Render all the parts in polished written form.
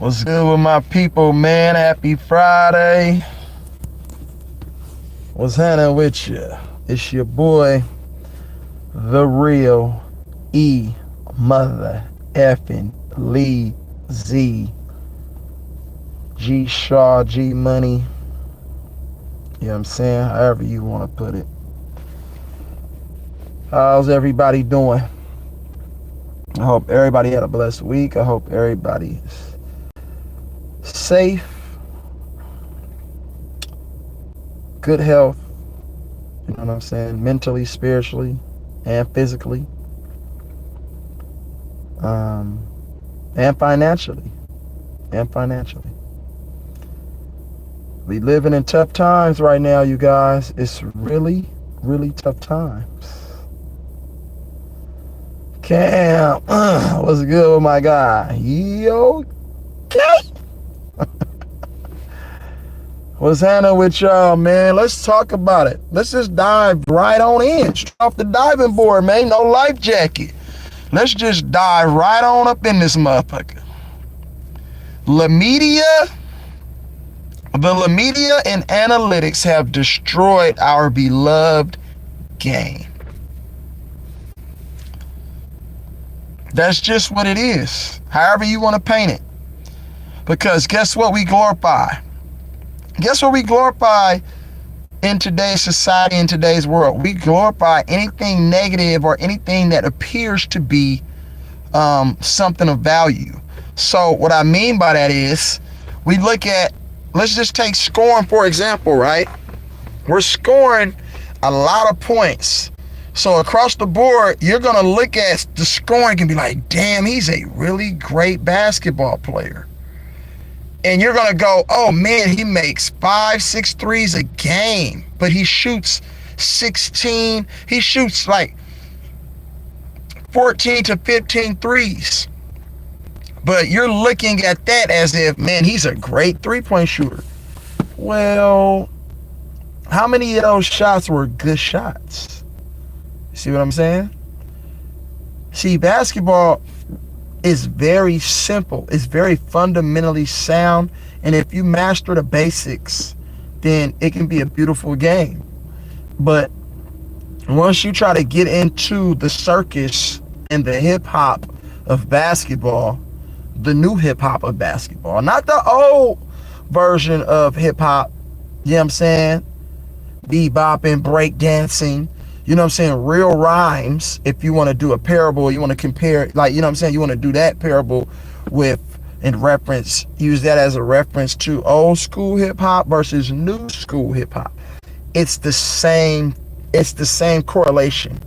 What's good with my people, man? Happy Friday. What's happening with you? It's your boy, the real E mother effing Lee-Z. G Shaw, G Money. You know what I'm saying? However you want to put it. How's everybody doing? I hope everybody had a blessed week. I hope everybody's safe, good health, you know what I'm saying, mentally, spiritually, and physically, and financially, We living in tough times right now, you guys. It's really, really tough times. Cam, what's good with my guy? Yo, okay. What's happening with y'all, man? Let's talk about it. Let's just dive right on in. Straight off the diving board, man. No life jacket. Let's just dive right on up in this motherfucker. LeMedia. The LeMedia and analytics have destroyed our beloved game. That's just what it is. However you want to paint it. Because guess what we glorify? Guess what we glorify in today's society, in today's world? We glorify anything negative or anything that appears to be something of value. So what I mean by that is, we look at, let's just take scoring for example, right? We're scoring a lot of points. So across the board, you're going to look at the scoring and be like, damn, he's a really great basketball player. And you're going to go, oh man, he makes 5-6 threes a game, but he shoots 16. He shoots like 14 to 15 threes. But you're looking at that as if, man, he's a great three-point shooter. Well, how many of those shots were good shots? See what I'm saying? See, basketball is very simple. It's very fundamentally sound. And if you master the basics, then it can be a beautiful game. But once you try to get into the circus and the hip hop of basketball, the new hip hop of basketball, not the old version of hip hop, you know what I'm saying? Bebopping, breakdancing, you know what I'm saying? Real rhymes. If you want to do a parable, you want to compare, like, you know what I'm saying? You want to do that parable with, in reference, use that as a reference to old school hip hop versus new school hip hop. It's the same correlation.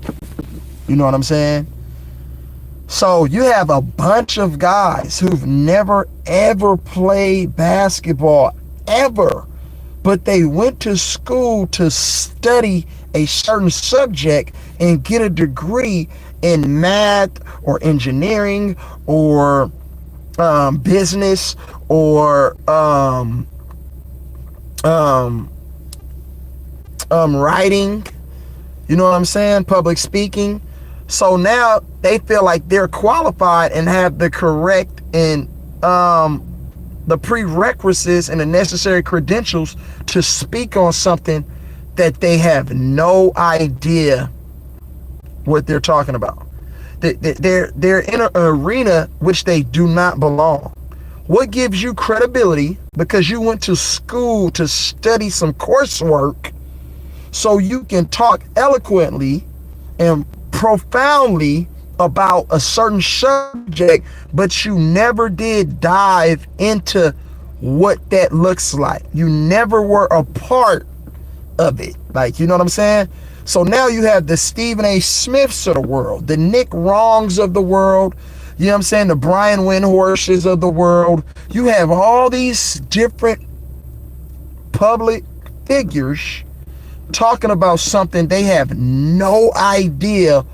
You know what I'm saying? So you have a bunch of guys who've never ever played basketball ever, but they went to school to study a certain subject and get a degree in math or engineering or business or writing, you know what I'm saying, public speaking. So now they feel like they're qualified and have the correct and the prerequisites and the necessary credentials to speak on something that they have no idea what they're talking about. They're in an arena which they do not belong. What gives you credibility? Because you went to school to study some coursework so you can talk eloquently and profoundly about a certain subject, but you never did dive into what that looks like. You never were a part of it. Like, you know what I'm saying? So now you have the Stephen A. Smiths of the world, the Nick Wrongs of the world, you know what I'm saying, the Brian Windhorses of the world. You have all these different public figures talking about something they have no idea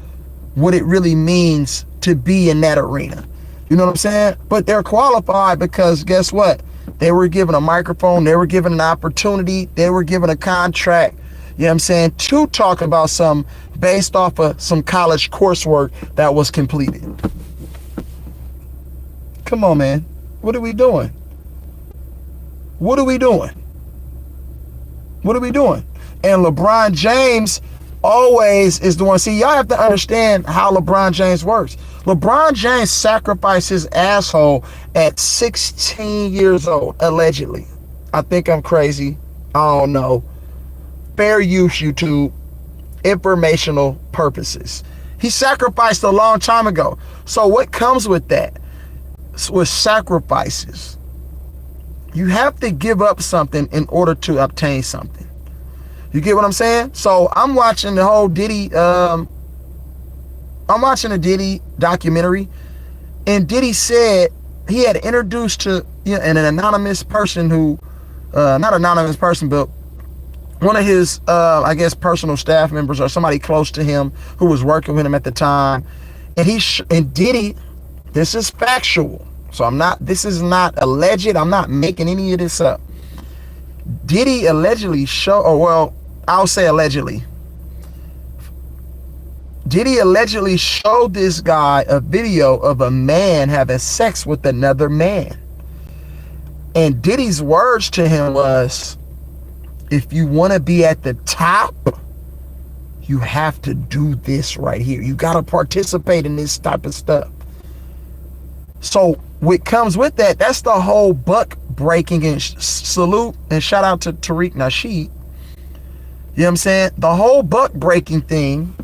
what it really means to be in that arena. You know what I'm saying? But they're qualified because guess what? They were given a microphone, they were given an opportunity, they were given a contract, you know what I'm saying, to talk about something based off of some college coursework that was completed. Come on, man. What are we doing? What are we doing? What are we doing? And LeBron James always is the one. See, y'all have to understand how LeBron James works. LeBron James sacrificed his asshole at 16 years old, allegedly. I think I'm crazy. I don't know. Fair use, YouTube. Informational purposes. He sacrificed a long time ago. So what comes with that? With sacrifices. You have to give up something in order to obtain something. You get what I'm saying? So I'm watching the whole Diddy, I'm watching a Diddy documentary, and Diddy said he had introduced to an anonymous person who, not anonymous person, but one of his, I guess, personal staff members or somebody close to him who was working with him at the time. And and Diddy, this is factual. So this is not alleged. I'm not making any of this up. Diddy allegedly I'll say allegedly. Diddy allegedly showed this guy a video of a man having sex with another man. And Diddy's words to him was, if you want to be at the top, you have to do this right here. You got to participate in this type of stuff. So what comes with that, that's the whole buck breaking, and salute and shout out to Tariq Nasheed. You know what I'm saying? The whole buck breaking thing,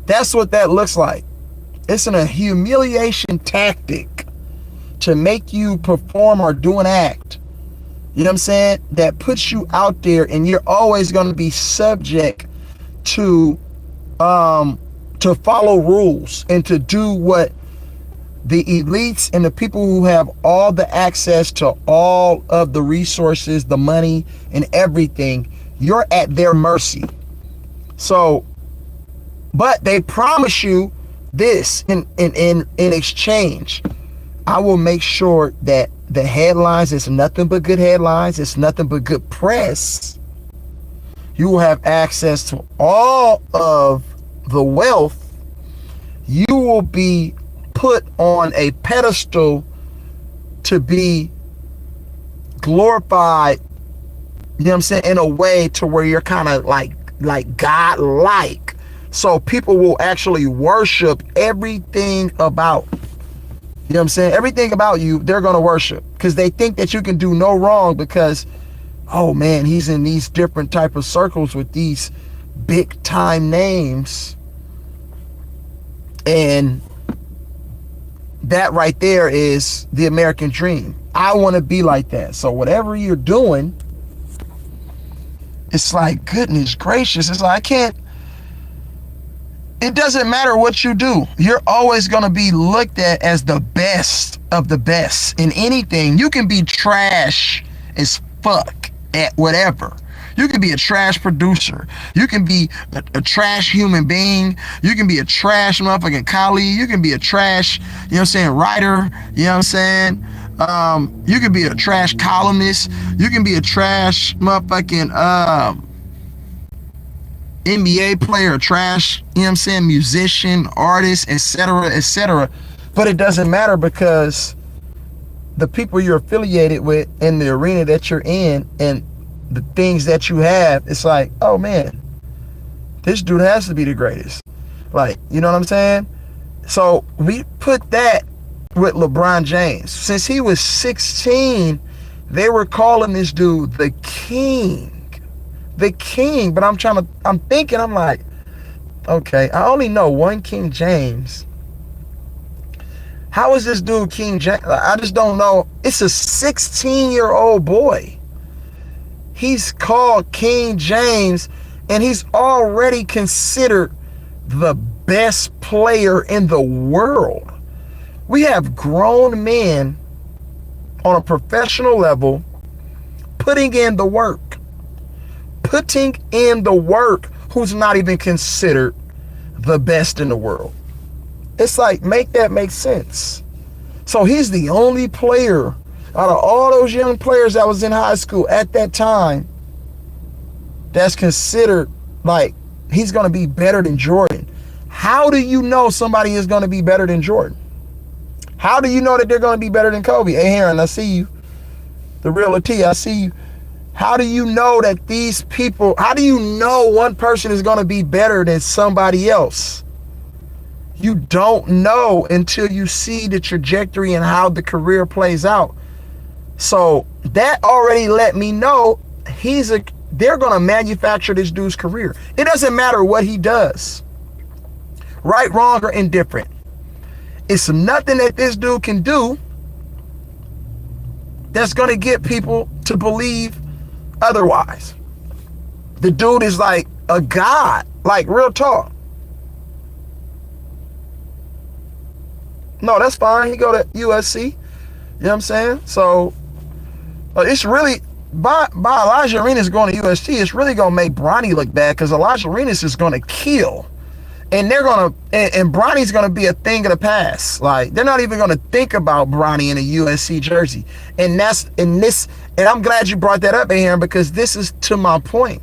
that's what that looks like. It's a humiliation tactic to make you perform or do an act. You know what I'm saying? That puts you out there, and you're always going to be subject to follow rules and to do what the elites and the people who have all the access to all of the resources, the money and everything, you're at their mercy. So, but they promise you this in exchange. I will make sure that the headlines, it's nothing but good headlines, it's nothing but good press. You will have access to all of the wealth. You will be put on a pedestal to be glorified, you know what I'm saying, in a way to where you're kind of like God-like. So people will actually worship everything about, you know what I'm saying, everything about you, they're going to worship, because they think that you can do no wrong because, oh man, he's in these different type of circles with these big time names. And that right there is the American dream. I want to be like that. So whatever you're doing, it's like, goodness gracious, it's like, it doesn't matter what you do. You're always going to be looked at as the best of the best in anything. You can be trash as fuck at whatever. You can be a trash producer. You can be a trash human being. You can be a trash motherfucking colleague. You can be a trash, you know what I'm saying, writer. You know what I'm saying? You can be a trash columnist. You can be a trash motherfucking NBA player, trash, you know what I'm saying, musician, artist, etc., etc. But it doesn't matter, because the people you're affiliated with in the arena that you're in and the things that you have, it's like, oh man, this dude has to be the greatest. Like, you know what I'm saying? So we put that with LeBron James. Since he was 16, they were calling this dude the king. The king. But I'm thinking, I'm like, okay, I only know one King James. How is this dude King James? I just don't know. It's a 16-year-old boy. He's called King James, and he's already considered the best player in the world. We have grown men on a professional level putting in the work. Who's not even considered the best in the world. It's like, make that make sense. So he's the only player out of all those young players that was in high school at that time that's considered like he's going to be better than Jordan. How do you know somebody is going to be better than Jordan? How do you know that they're going to be better than Kobe? Hey, Aaron, I see you. The real T, I see you. How do you know that these people, how do you know one person is going to be better than somebody else? You don't know until you see the trajectory and how the career plays out. So that already let me know they're going to manufacture this dude's career. It doesn't matter what he does, right, wrong, or indifferent. It's nothing that this dude can do that's going to get people to believe otherwise. The dude is like a god, like real talk. No, that's fine. He go to USC. You know what I'm saying? So it's really, by Elijah Arenas going to USC, it's really going to make Bronny look bad, because Elijah Arenas is going to kill. And they're going to, and Bronny's going to be a thing of the past. Like, they're not even going to think about Bronny in a USC jersey. And and I'm glad you brought that up, Aaron, because this is to my point.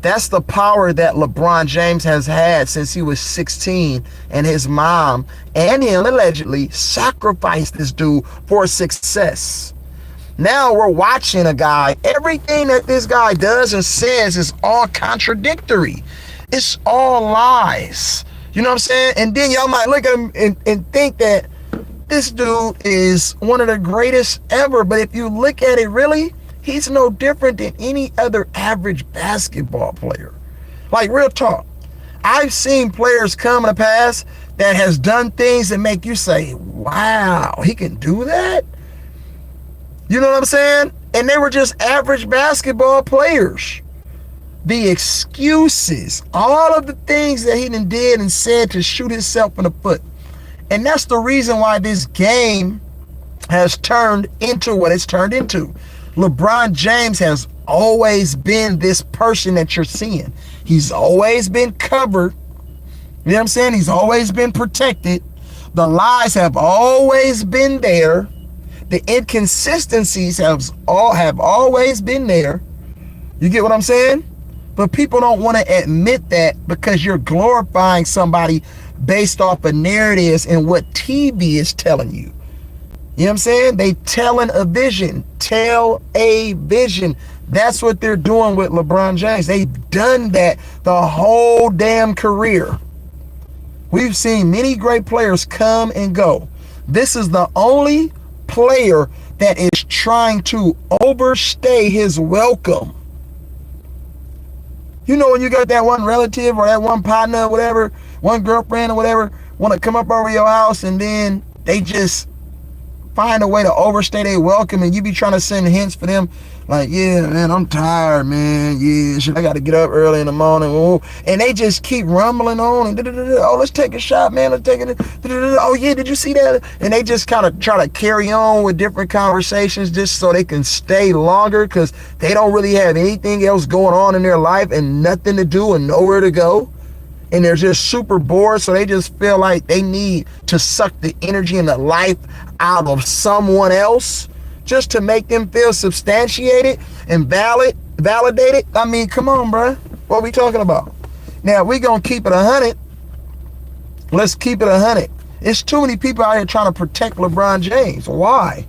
That's the power that LeBron James has had since he was 16, and his mom and him allegedly sacrificed this dude for success. Now we're watching a guy, everything that this guy does and says is all contradictory. It's all lies. You know what I'm saying? And then y'all might look at him and think that this dude is one of the greatest ever. But if you look at it really, he's no different than any other average basketball player. Like, real talk. I've seen players come in the past that has done things that make you say, wow, he can do that? You know what I'm saying? And they were just average basketball players. The excuses, all of the things that he did and said to shoot himself in the foot. And that's the reason why this game has turned into what it's turned into. LeBron James has always been this person that you're seeing. He's always been covered. You know what I'm saying? He's always been protected. The lies have always been there. The inconsistencies have always been there. You get what I'm saying? But people don't want to admit that, because you're glorifying somebody based off of narratives and what TV is telling you. You know what I'm saying? They telling a vision. Tell a vision. That's what they're doing with LeBron James. They've done that the whole damn career. We've seen many great players come and go. This is the only player that is trying to overstay his welcome. You know, when you got that one relative or that one partner or whatever, one girlfriend or whatever, want to come up over your house, and then they just find a way to overstay their welcome, and you be trying to send hints for them, like, yeah, man, I'm tired, man, yeah, shit, I got to get up early in the morning, oh, and they just keep rumbling on, and oh, let's take a shot, man, let's take it, oh, yeah, did you see that? And they just kind of try to carry on with different conversations just so they can stay longer, because they don't really have anything else going on in their life and nothing to do and nowhere to go. And they're just super bored, so they just feel like they need to suck the energy and the life out of someone else just to make them feel substantiated and validated. I mean, come on, bro. What are we talking about? Now, we're going to keep it 100. Let's keep it 100. It's too many people out here trying to protect LeBron James. Why?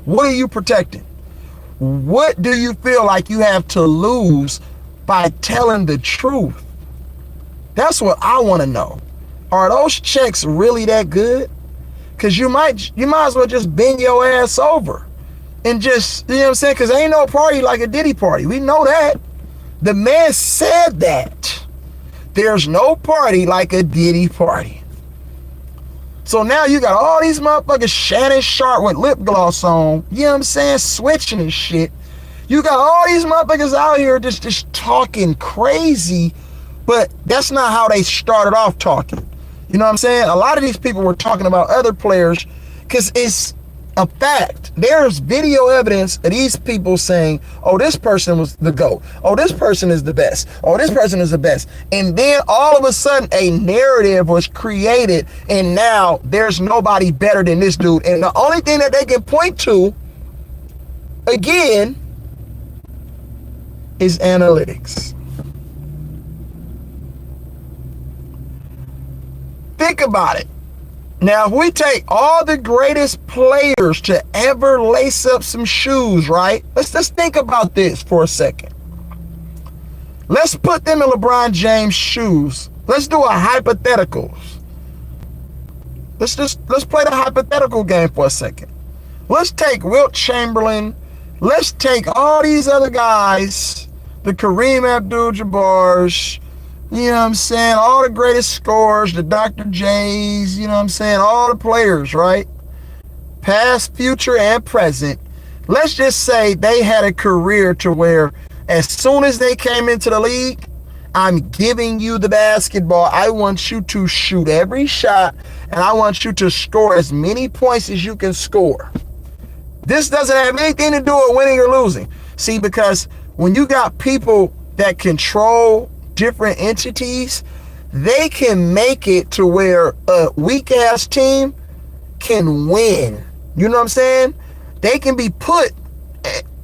What are you protecting? What do you feel like you have to lose by telling the truth? That's what I want to know. Are those checks really that good? Because you might as well just bend your ass over and just, you know what I'm saying? Because ain't no party like a Diddy party. We know that. The man said that. There's no party like a Diddy party. So now you got all these motherfuckers Shannon Sharp with lip gloss on, you know what I'm saying, switching and shit. You got all these motherfuckers out here just talking crazy. But that's not how they started off talking. You know what I'm saying? A lot of these people were talking about other players because it's a fact. There's video evidence of these people saying, oh, this person was the GOAT. Oh, this person is the best. Oh, this person is the best. And then all of a sudden a narrative was created, and now there's nobody better than this dude. And the only thing that they can point to, again, is analytics. Think about it. Now, if we take all the greatest players to ever lace up some shoes, right? Let's just think about this for a second. Let's put them in LeBron James' shoes. Let's do a hypotheticals. Let's play the hypothetical game for a second. Let's take Wilt Chamberlain. Let's take all these other guys, the Kareem Abdul-Jabbars, you know what I'm saying, all the greatest scorers, the Dr. J's, you know what I'm saying, all the players, right? Past, future, and present. Let's just say they had a career to where as soon as they came into the league, I'm giving you the basketball. I want you to shoot every shot, and I want you to score as many points as you can score. This doesn't have anything to do with winning or losing. See, because when you got people that control different entities, they can make it to where a weak-ass team can win. You know what I'm saying? They can be put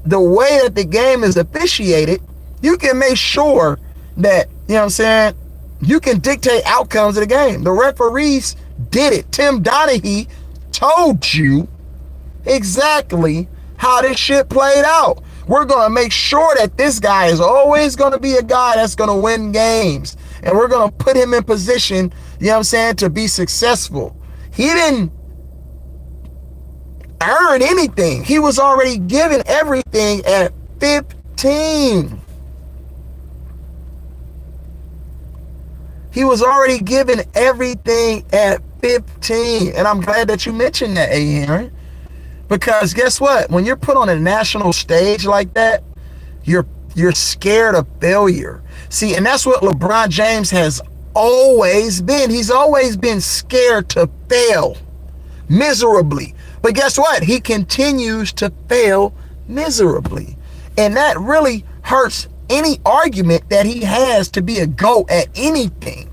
the way that the game is officiated. You can make sure that, you know what I'm saying, you can dictate outcomes of the game. The referees did it. Tim Donaghy told you exactly how this shit played out. We're going to make sure that this guy is always going to be a guy that's going to win games. And we're going to put him in position, you know what I'm saying, to be successful. He didn't earn anything. He was already given everything at 15. He was already given everything at 15. And I'm glad that you mentioned that, A. Henry. Because guess what? When you're put on a national stage like that, you're scared of failure. See, and that's what LeBron James has always been. He's always been scared to fail miserably. But guess what? He continues to fail miserably. And that really hurts any argument that he has to be a GOAT at anything.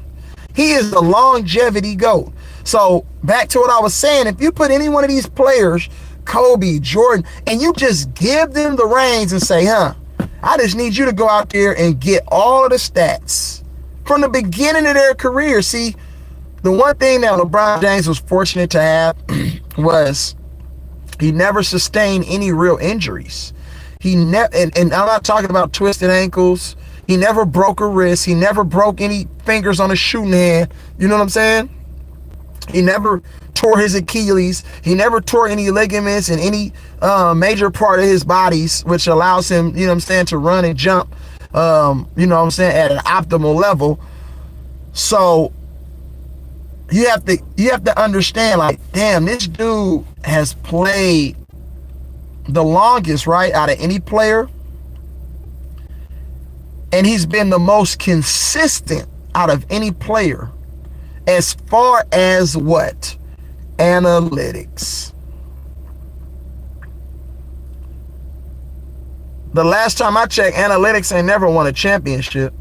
He is the longevity GOAT. So back to what I was saying, if you put any one of these players, Kobe, Jordan, and you just give them the reins and say, I just need you to go out there and get all of the stats from the beginning of their career. See, the one thing that LeBron James was fortunate to have was he never sustained any real injuries. He never, and I'm not talking about twisted ankles. He never broke a wrist. He never broke any fingers on a shooting hand. You know what I'm saying? He never tore his Achilles. He never tore any ligaments in any major part of his bodies, which allows him, you know what I'm saying, to run and jump, you know what I'm saying, at an optimal level. So you have to understand, like, damn, this dude has played the longest, right, out of any player. And he's been the most consistent out of any player as far as what? Analytics. The last time I checked, analytics ain't never won a championship.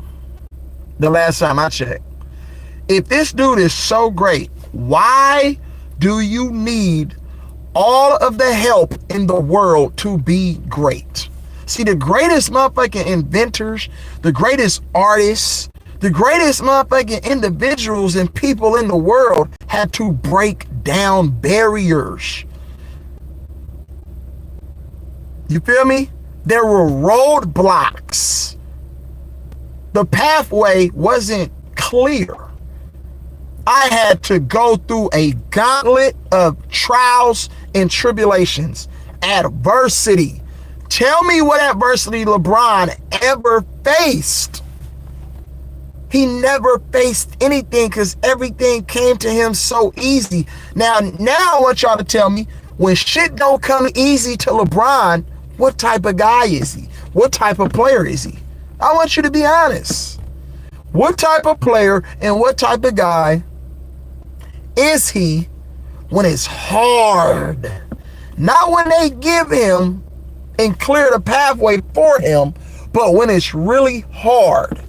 The last time I checked. If this dude is so great, why do you need all of the help in the world to be great? See, the greatest motherfucking inventors, the greatest artists, the greatest motherfucking individuals and people in the world had to break down barriers. You feel me? There were roadblocks. The pathway wasn't clear. I had to go through a gauntlet of trials and tribulations, adversity. Tell me what adversity LeBron ever faced. He never faced anything because everything came to him so easy. Now I want y'all to tell me, when shit don't come easy to LeBron, what type of guy is he? What type of player is he? I want you to be honest. What type of player and what type of guy is he when it's hard? Not when they give him and clear the pathway for him, but when it's really hard.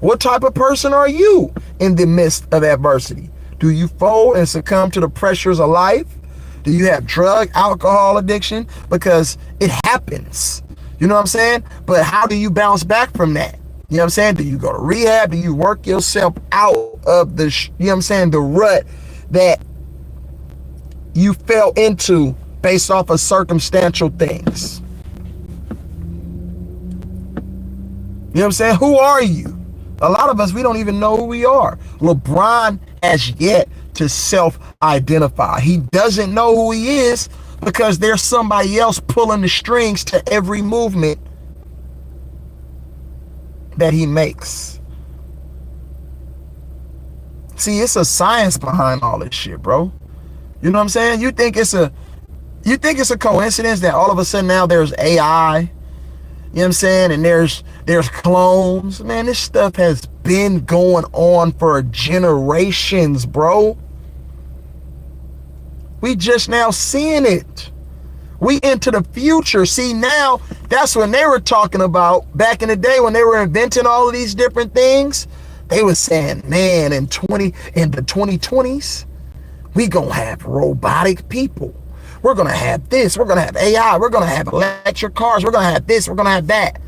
What type of person are you in the midst of adversity? Do you fold and succumb to the pressures of life? Do you have drug, alcohol addiction? Because it happens. You know what I'm saying? But how do you bounce back from that? You know what I'm saying? Do you go to rehab? Do you work yourself out of the, you know what I'm saying, the rut that you fell into based off of circumstantial things. You know what I'm saying? Who are you? A lot of us, we don't even know who we are. LeBron has yet to self-identify. He doesn't know who he is because there's somebody else pulling the strings to every movement that he makes. See, it's a science behind all this shit, bro. You know what I'm saying? You think it's a coincidence that all of a sudden now there's AI, you know what I'm saying, and there's clones? Man, this stuff has been going on for generations, bro. We just now seeing it. We into the future. See, now that's when they were talking about back in the day when they were inventing all of these different things. They were saying, man, in the 2020s, we gonna have robotic people. We're gonna have this. We're gonna have AI. We're gonna have electric cars. We're gonna have this. We're gonna have that.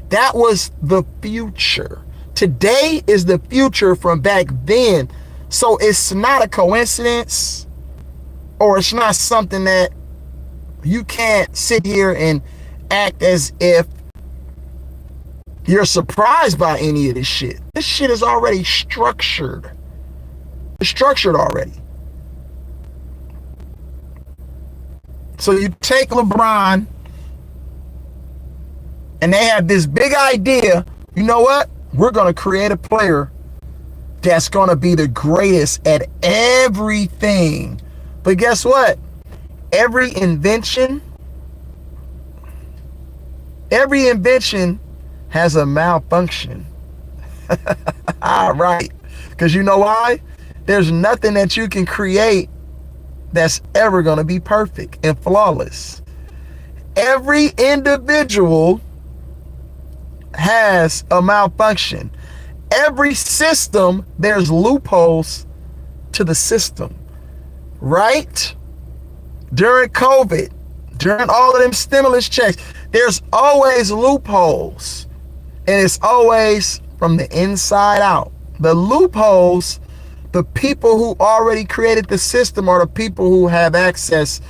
That was the future. Today is the future from back then. So it's not a coincidence, or it's not something that you can't sit here and act as if you're surprised by any of this shit. This shit is already structured. It's structured already. So you take LeBron, and they have this big idea. You know what? We're going to create a player that's going to be the greatest at everything. But guess what? Every invention has a malfunction. All right. Because you know why? There's nothing that you can create that's ever going to be perfect and flawless. Every individual has a malfunction. Every system, there's loopholes to the system. Right? During COVID, during all of them stimulus checks, there's always loopholes. And it's always from the inside out. The loopholes, the people who already created the system are the people who have access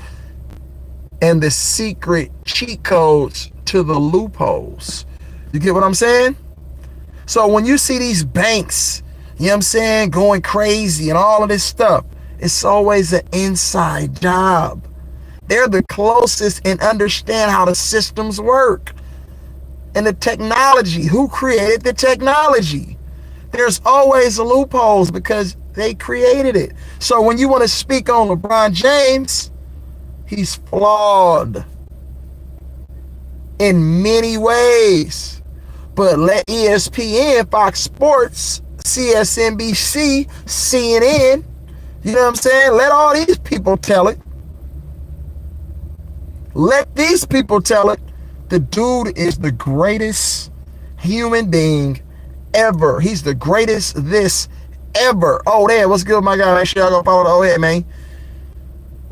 and the secret cheat codes to the loopholes. You get what I'm saying? So when you see these banks, you know what I'm saying, going crazy and all of this stuff, it's always an inside job. They're the closest and understand how the systems work. And the technology, who created the technology? There's always loopholes because they created it. So when you want to speak on LeBron James, he's flawed in many ways. But let ESPN, Fox Sports, CSNBC, CNN, you know what I'm saying? Let all these people tell it. Let these people tell it. The dude is the greatest human being ever. He's the greatest this ever. Oh, there, what's good, my guy? Make sure y'all go follow the old head, man.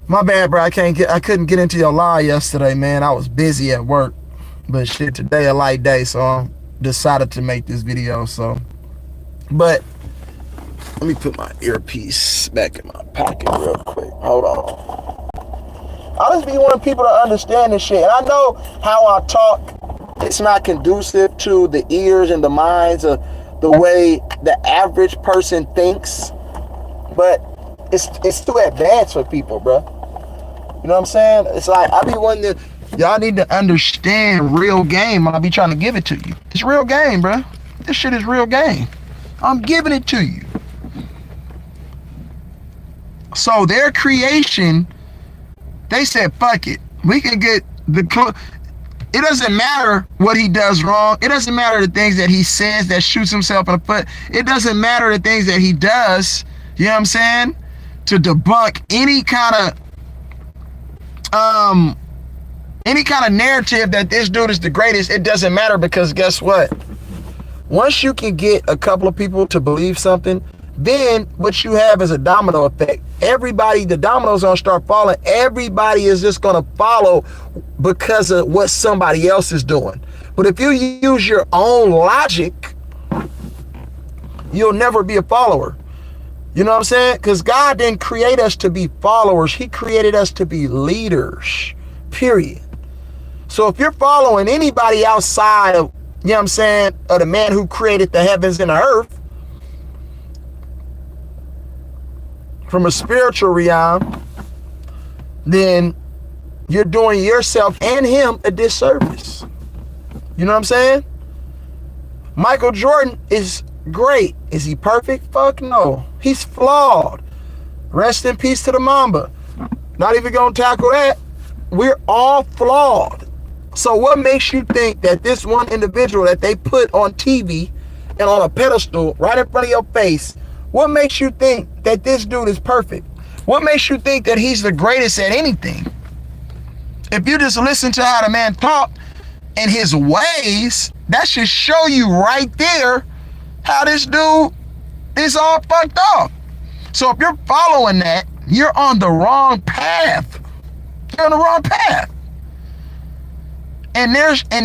My bad, bro. I couldn't get into your live yesterday, man. I was busy at work. But shit, today a light day, so I decided to make this video. So, but let me put my earpiece back in my pocket real quick. Hold on. I just be wanting people to understand this shit. And I know how I talk, it's not conducive to the ears and the minds of the way the average person thinks. But it's too advanced for people, bro. You know what I'm saying? It's like, I be wanting to, y'all need to understand real game when I be trying to give it to you. It's real game, bro. This shit is real game. I'm giving it to you. So their creation, they said, fuck it. We can get it doesn't matter what he does wrong. It doesn't matter the things that he says that shoots himself in the foot. It doesn't matter the things that he does, you know what I'm saying, to debunk any kind of narrative that this dude is the greatest. It doesn't matter, because guess what? Once you can get a couple of people to believe something, then what you have is a domino effect. Everybody, the dominoes gonna start falling. Everybody is just gonna follow because of what somebody else is doing. But if you use your own logic, you'll never be a follower. You know what I'm saying? Because God didn't create us to be followers. He created us to be leaders, period. So if you're following anybody outside of, you know what I'm saying, of the man who created the heavens and the earth, from a spiritual realm, then you're doing yourself and him a disservice. You know what I'm saying? Michael Jordan is great. Is he perfect? Fuck no. He's flawed. Rest in peace to the Mamba. Not even gonna tackle that. We're all flawed. So what makes you think that this one individual that they put on TV and on a pedestal right in front of your face, what makes you think that this dude is perfect? What makes you think that he's the greatest at anything? If you just listen to how the man talked and his ways, that should show you right there how this dude is all fucked up. So if you're following that, you're on the wrong path. You're on the wrong path. And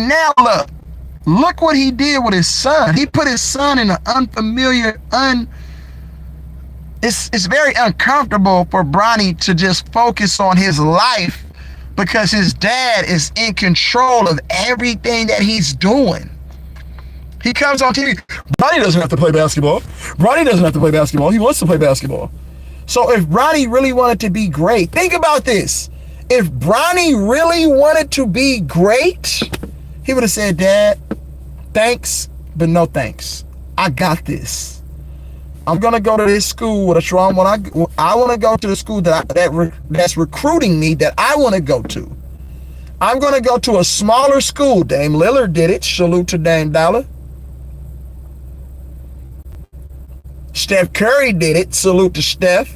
now look what he did with his son. He put his son in an unfamiliar, it's very uncomfortable for Bronny to just focus on his life because his dad is in control of everything that he's doing. He comes on TV. Bronny doesn't have to play basketball. Bronny doesn't have to play basketball. He wants to play basketball. So if Bronny really wanted to be great, think about this. If Bronny really wanted to be great, he would have said, Dad, thanks, but no thanks. I got this. I'm going to go to this school with a strong one. I want to go to the school that's recruiting me that I want to go to. I'm going to go to a smaller school. Dame Lillard did it. Salute to Dame Dollar. Steph Curry did it. Salute to Steph.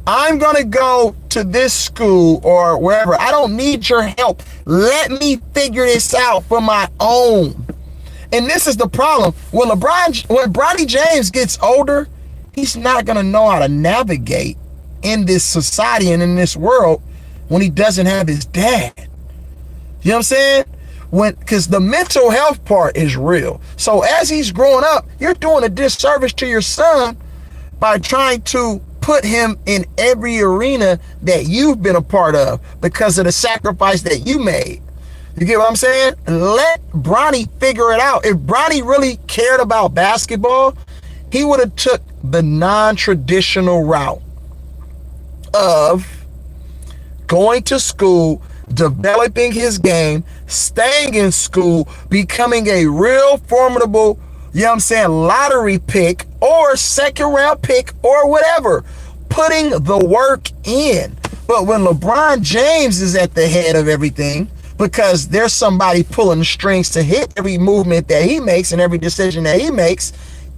I'm going to go to this school or wherever. I don't need your help. Let me figure this out for my own. And this is the problem. When Bronny James gets older, he's not going to know how to navigate in this society and in this world when he doesn't have his dad. You know what I'm saying? Because the mental health part is real. So as he's growing up, you're doing a disservice to your son by trying to put him in every arena that you've been a part of because of the sacrifice that you made. You get what I'm saying? Let Bronny figure it out. If Bronny really cared about basketball, he would have took the non-traditional route of going to school, developing his game, staying in school, becoming a real formidable, you know what I'm saying, lottery pick or second round pick or whatever, putting the work in. But when LeBron James is at the head of everything, because there's somebody pulling the strings to hit every movement that he makes and every decision that he makes,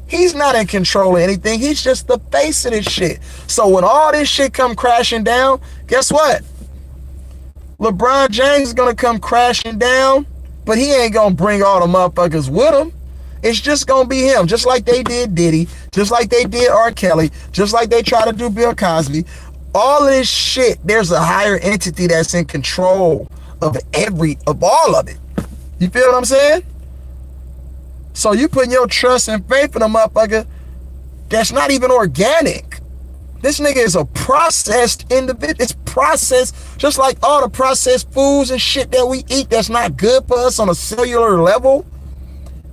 he's not in control of anything. He's just the face of this shit. So when all this shit come crashing down, guess what? LeBron James is going to come crashing down, but he ain't going to bring all the motherfuckers with him. It's just going to be him, just like they did Diddy, just like they did R. Kelly, just like they try to do Bill Cosby. All of this shit, there's a higher entity that's in control of all of it. You feel what I'm saying? So you putting your trust and faith in a motherfucker that's not even organic. This nigga is a processed individual. It's processed just like all the processed foods and shit that we eat that's not good for us on a cellular level.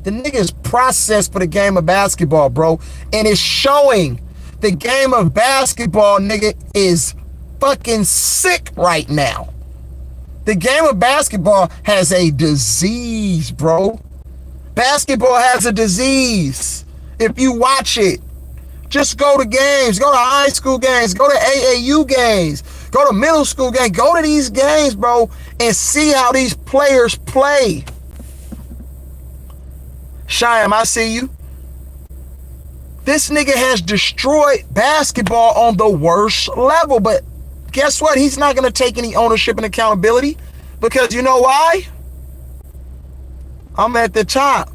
The nigga is processed for the game of basketball, bro. And it's showing. The game of basketball, nigga, is fucking sick right now. The game of basketball has a disease, bro. Basketball has a disease. If you watch it, just go to games, go to high school games, go to AAU games, go to middle school games, go to these games, bro, and see how these players play. Shyam, I see you. This nigga has destroyed basketball on the worst level, but guess what? He's not going to take any ownership and accountability because you know why? I'm at the top.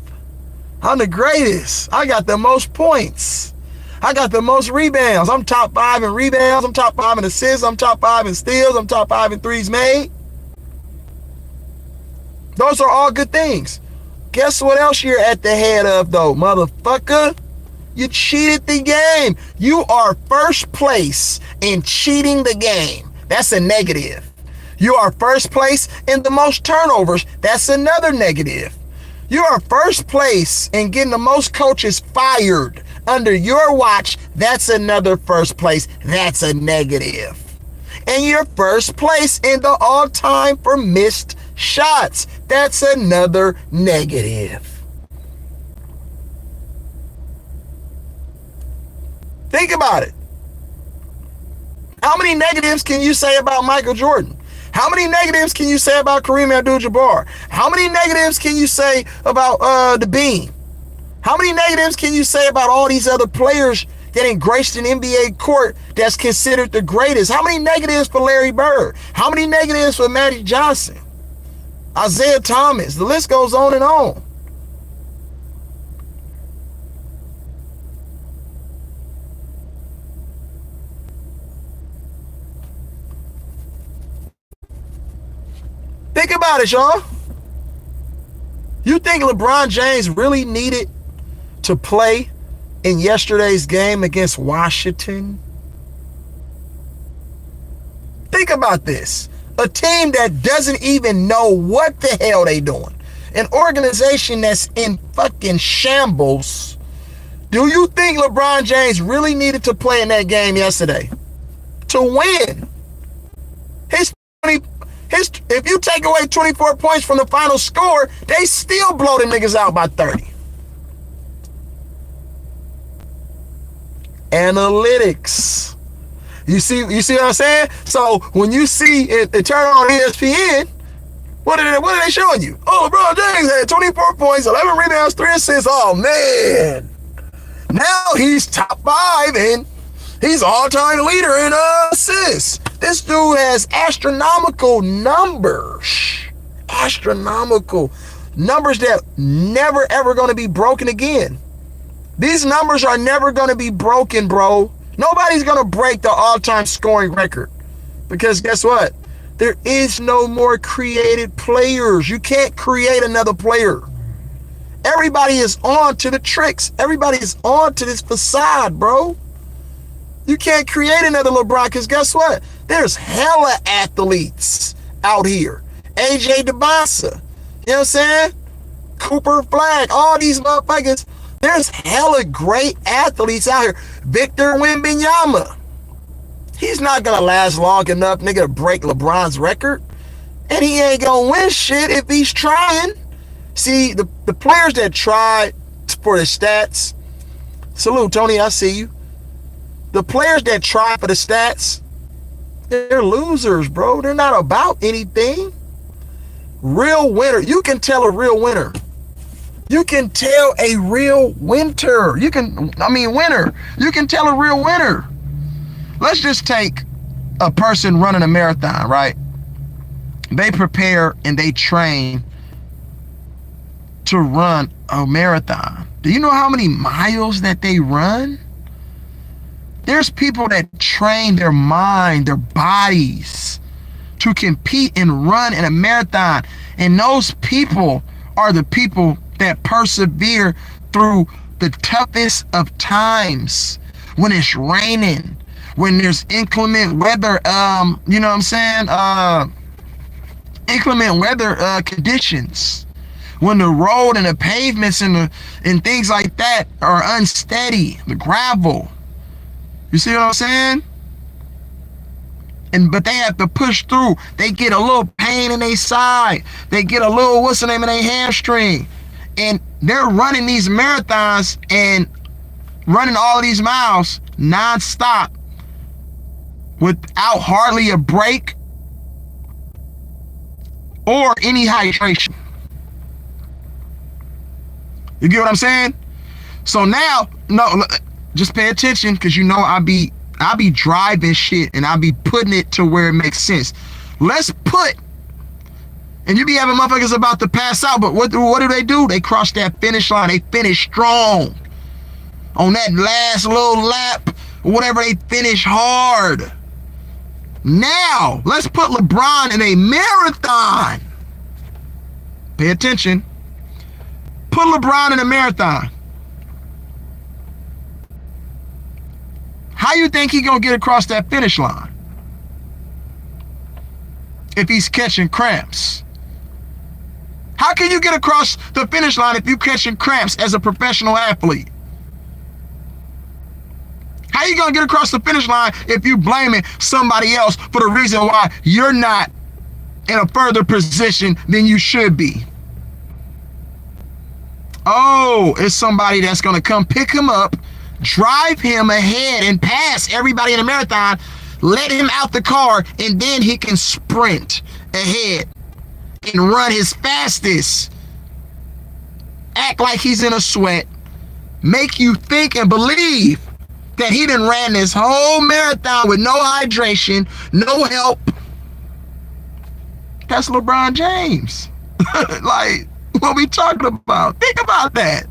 I'm the greatest. I got the most points. I got the most rebounds. I'm top 5 in rebounds. I'm top 5 in assists. I'm top 5 in steals. I'm top 5 in threes made. Those are all good things. Guess what else you're at the head of though, motherfucker? You cheated the game. You are first place in cheating the game. That's a negative. You are first place in the most turnovers. That's another negative. You are first place in getting the most coaches fired under your watch. That's another first place. That's a negative. And you're first place in the all-time for missed shots. That's another negative. Think about it. How many negatives can you say about Michael Jordan? How many negatives can you say about Kareem Abdul-Jabbar? How many negatives can you say about the Bean? How many negatives can you say about all these other players that engraced an NBA court that's considered the greatest? How many negatives for Larry Bird? How many negatives for Magic Johnson? Isaiah Thomas? The list goes on and on. Think about it, y'all. You think LeBron James really needed to play in yesterday's game against Washington? Think about this. A team that doesn't even know what the hell they doing. An organization that's in fucking shambles. Do you think LeBron James really needed to play in that game yesterday to win? If you take away 24 points from the final score, they still blow them niggas out by 30. Analytics. You see what I'm saying? So when you see it turn on ESPN, what are they showing you? Oh, LeBron James had 24 points, 11 rebounds, 3 assists. Oh man. Now he's top 5 and he's all-time leader in assists. This dude has astronomical numbers. Astronomical numbers that never ever going to be broken again. These numbers are never going to be broken, bro. Nobody's going to break the all-time scoring record. Because guess what? There is no more created players. You can't create another player. Everybody is on to the tricks. Everybody is on to this facade, bro. You can't create another LeBron because guess what? There's hella athletes out here. AJ DeBasa, you know what I'm saying? Cooper Flag, all these motherfuckers. There's hella great athletes out here. Victor Wembanyama. He's not going to last long enough, nigga, to break LeBron's record. And he ain't going to win shit if he's trying. See, the players that try for the stats, salute, Tony, I see you. The players that try for the stats, they're losers, bro. They're not about anything. Real winner. You can tell a real winner. You can tell a real winner. Winner. You can tell a real winner. Let's just take a person running a marathon, right? They prepare and they train to run a marathon. Do you know how many miles that they run? There's people that train their mind, their bodies to compete and run in a marathon. And those people are the people that persevere through the toughest of times. When it's raining, when there's inclement weather, you know what I'm saying? Inclement weather conditions. When the road and the pavements and things like that are unsteady, the gravel. You see what I'm saying? But they have to push through. They get a little pain in their side. They get a little, what's the name of their hamstring? And they're running these marathons and running all these miles nonstop without hardly a break or any hydration. You get what I'm saying? So now, no, just pay attention, because you know I be driving shit and I be putting it to where it makes sense. Let's put, and you be having motherfuckers about to pass out, but what do? They cross that finish line. They finish strong. On that last little lap, whatever, they finish hard. Now, let's put LeBron in a marathon. Pay attention. Put LeBron in a marathon. How you think he gonna get across that finish line if he's catching cramps? How can you get across the finish line if you catching cramps as a professional athlete? How you gonna get across the finish line if you blaming somebody else for the reason why you're not in a further position than you should be? Oh, it's somebody that's gonna come pick him up, drive him ahead and pass everybody in the marathon, let him out the car, and then he can sprint ahead and run his fastest, act like he's in a sweat, make you think and believe that he done ran this whole marathon with no hydration, no help. That's LeBron James. Like, what we talking about? Think about that.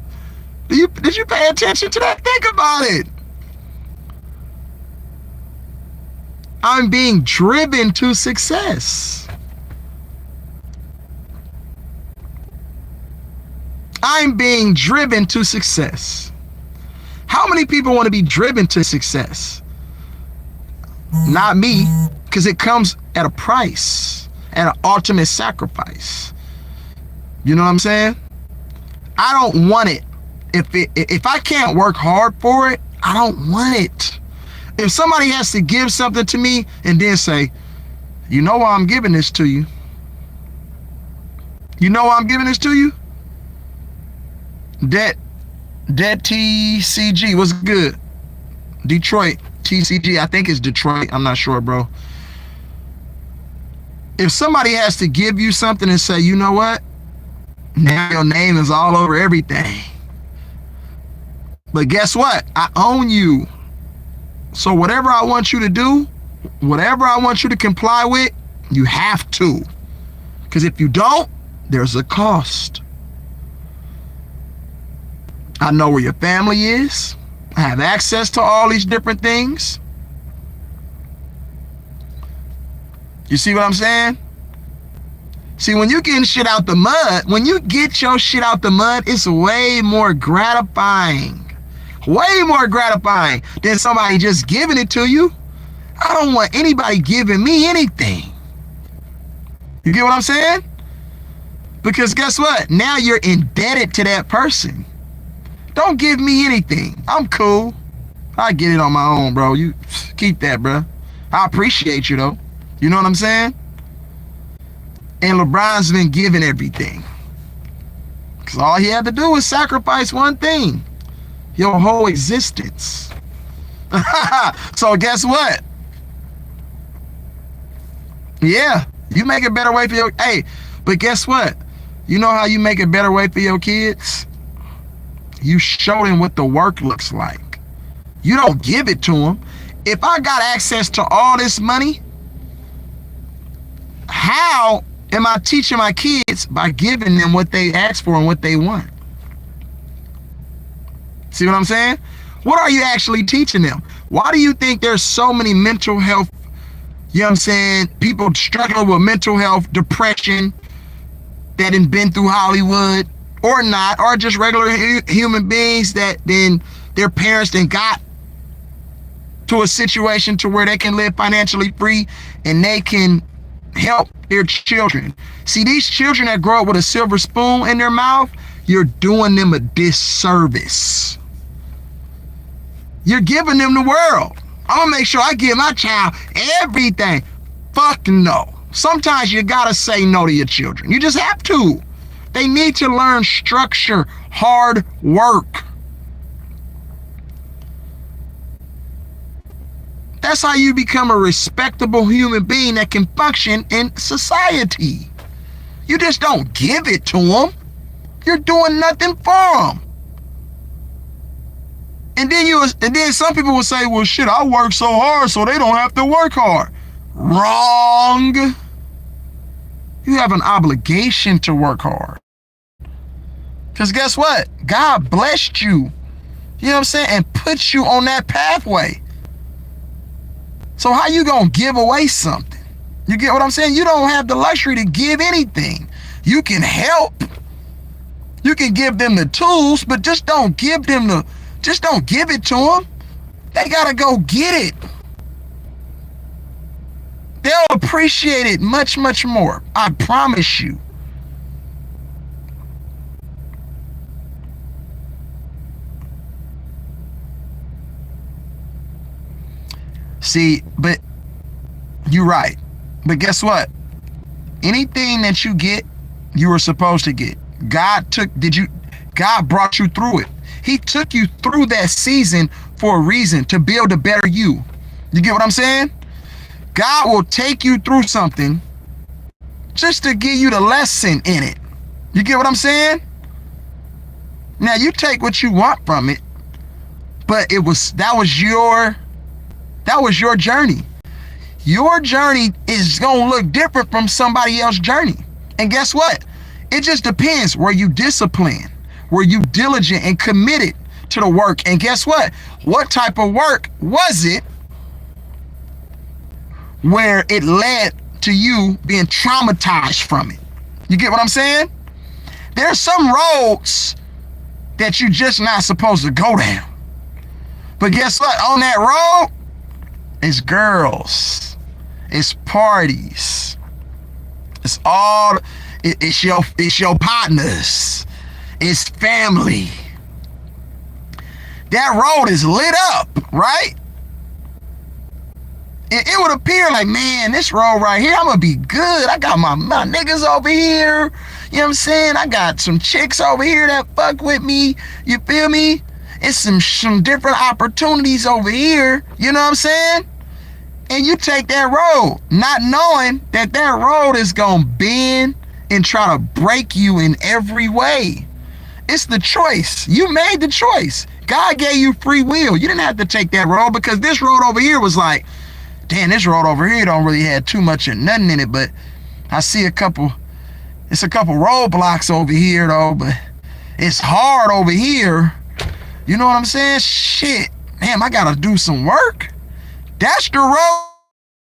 Did you pay attention to that? Think about it. I'm being driven to success. I'm being driven to success. How many people want to be driven to success? Not me, because it comes at a price, at an ultimate sacrifice. You know what I'm saying? I don't want it. If I can't work hard for it, I don't want it. If somebody has to give something to me and then say, you know why I'm giving this to you? You know why I'm giving this to you? That TCG was good. Detroit, TCG, I think it's Detroit. I'm not sure, bro. If somebody has to give you something and say, you know what? Now your name is all over everything. But guess what? I own you. So whatever I want you to do, whatever I want you to comply with, you have to. Because if you don't, there's a cost. I know where your family is. I have access to all these different things. You see what I'm saying? See, when you're getting shit out the mud, when you get your shit out the mud, it's way more gratifying. Way more gratifying than somebody just giving it to you. I don't want anybody giving me anything. You get what I'm saying? Because guess what? Now you're indebted to that person. Don't give me anything. I'm cool. I get it on my own, bro. You keep that, bro. I appreciate you, though. You know what I'm saying? And LeBron's been given everything. Because all he had to do was sacrifice one thing. Your whole existence. So guess what? Yeah, you make a better way for your... Hey, but guess what? You know how you make a better way for your kids? You show them what the work looks like. You don't give it to them. If I got access to all this money, how am I teaching my kids? By giving them what they ask for and what they want. See what I'm saying? What are you actually teaching them? Why do you think there's so many mental health, you know what I'm saying, people struggling with mental health, depression, that have been through Hollywood, or not, or just regular human beings that then their parents then got to a situation to where they can live financially free and they can help their children. See, these children that grow up with a silver spoon in their mouth, you're doing them a disservice. You're giving them the world. I'm gonna make sure I give my child everything. Fuck no. Sometimes you gotta say no to your children. You just have to. They need to learn structure, hard work. That's how you become a respectable human being that can function in society. You just don't give it to them. You're doing nothing for them. And then some people will say, well, shit, I work so hard so they don't have to work hard. Wrong. You have an obligation to work hard. Because guess what? God blessed you. You know what I'm saying? And put you on that pathway. So how you gonna give away something? You get what I'm saying? You don't have the luxury to give anything. You can help. You can give them the tools, but just don't give it to them. They gotta go get it. They'll appreciate it much, much more. I promise you. See, but you're right. But guess what? Anything that you get, you were supposed to get. God brought you through it. He took you through that season for a reason, to build a better you. You get what I'm saying? God will take you through something just to give you the lesson in it. You get what I'm saying? Now you take what you want from it, but that was your journey. Your journey is gonna look different from somebody else's journey. And guess what? It just depends. Were you disciplined? Were you diligent and committed to the work? And guess what? What type of work was it where it led to you being traumatized from it? You get what I'm saying? There's some roads that you're just not supposed to go down. But guess what? On that road, it's girls, it's parties, it's your partners, it's family. That road is lit up, right? It would appear like, man, this road right here, I'm gonna be good. I got my niggas over here. You know what I'm saying? I got some chicks over here that fuck with me. You feel me? It's some different opportunities over here. You know what I'm saying? And you take that road, not knowing that road is gonna bend and try to break you in every way. It's the choice. You made the choice. God gave you free will. You didn't have to take that road, because this road over here was like, damn, this road over here don't really have too much of nothing in it, but I see it's a couple roadblocks over here though, but it's hard over here. You know what I'm saying? Shit, damn, I gotta do some work. That's the road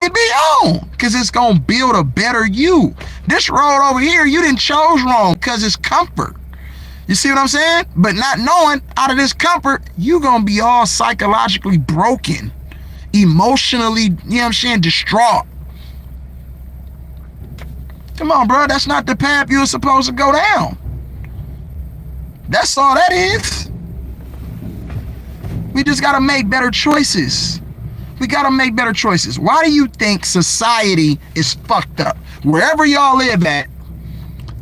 to be on, because it's gonna build a better you. This road over here, you didn't chose wrong, because it's comfort. You see what I'm saying? But not knowing, out of this comfort, you gonna be all psychologically broken, emotionally, you know what I'm saying, distraught. Come on, bro, that's not the path you're supposed to go down. That's all that is. We just gotta make better choices. We gotta make better choices. Why do you think society is fucked up? Wherever y'all live at,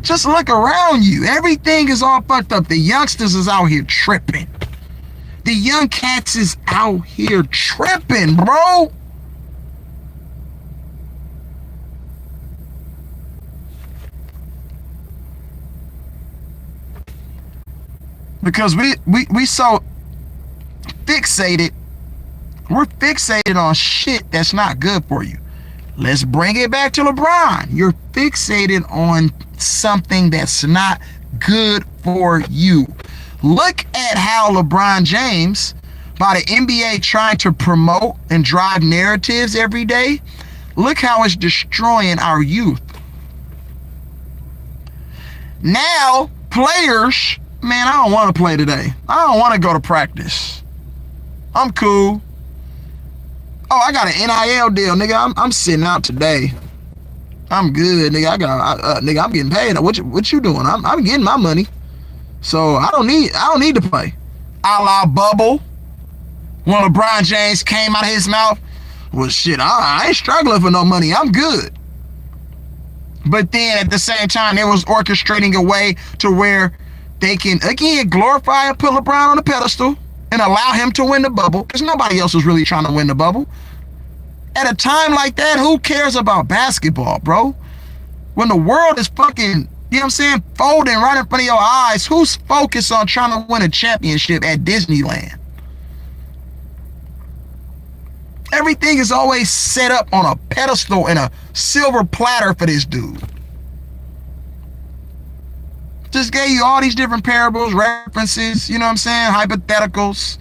just look around you. Everything is all fucked up. The youngsters is out here tripping. The young cats is out here tripping, bro. Because we so fixated. We're fixated on shit that's not good for you. Let's bring it back to LeBron. You're fixated on something that's not good for you. Look at how LeBron James, by the NBA trying to promote and drive narratives every day, look how it's destroying our youth. Now, players, man, I don't want to play today. I don't want to go to practice. I'm cool. Oh, I got an NIL deal, nigga. I'm sitting out today. I'm good, nigga. Nigga, I'm getting paid. What you doing? I'm getting my money. So I don't need to play. A la Bubble, when LeBron James came out of his mouth, well, shit, I ain't struggling for no money. I'm good. But then at the same time, they was orchestrating a way to where they can, again, glorify and put LeBron on the pedestal and allow him to win the bubble, because nobody else was really trying to win the bubble. At a time like that, who cares about basketball, bro? When the world is fucking, you know what I'm saying, folding right in front of your eyes, who's focused on trying to win a championship at Disneyland? Everything is always set up on a pedestal and a silver platter for this dude. Just gave you all these different parables, references, you know what I'm saying, hypotheticals,